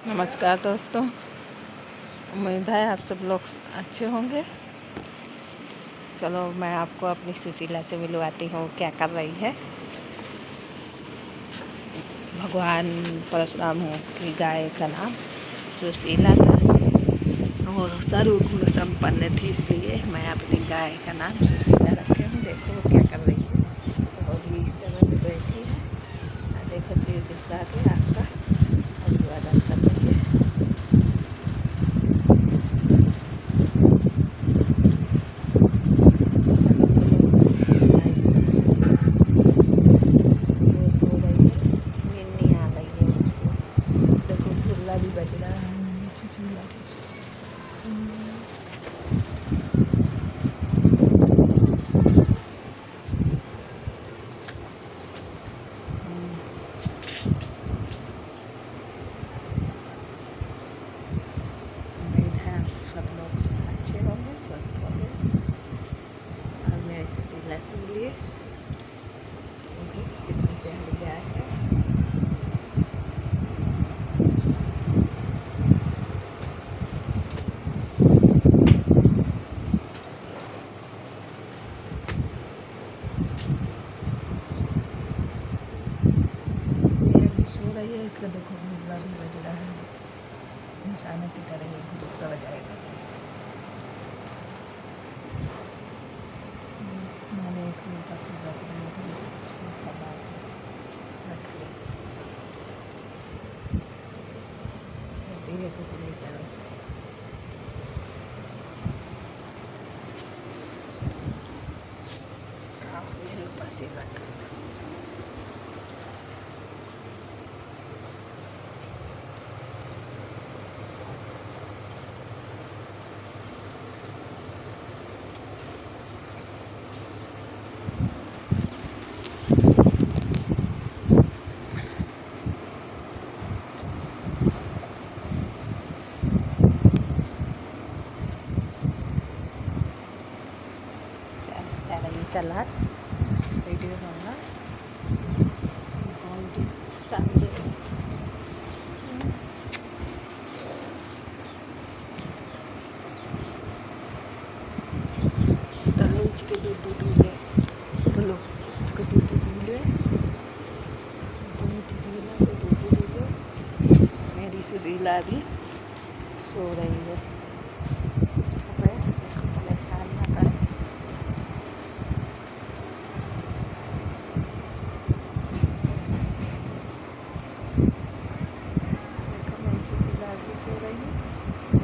नमस्कार दोस्तों, उम्मीद है आप सब लोग अच्छे होंगे। चलो मैं आपको अपनी सुशीला से मिलवाती हूँ क्या कर रही है। भगवान परशुराम की गाय का नाम सुशीला था और सर्वगुण संपन्न थी, इसलिए मैं अपनी गाय का नाम सुशीला रखी हूँ। देखो वो क्या कर रही है, और भी इस समय में बैठी है। देखो सिर झुका के आपका अभिवादन कर रही है। भी बज रहा है। उम्मीद है आप सब लोग अच्छे होंगे, स्वस्थ होंगे और मेरे सुशीला से मिलिए। कितनी प्यारी गाय है। सो रही है, इसका देखो घुटना भी बज रहा है। इंसानों की तरह ये घुटना बजाएगा। मैंने इसके ऊपर से रख दिया, कुछ नहीं करो। मेरे ऊपर से रख चला वीडियो बनना तलूच के दूध ले बोलो उसको दूध ले मेरी सुशीला भी सो रही है। इसको परेशान ना करें। देखो मेरी सुशीला भी सो रही है।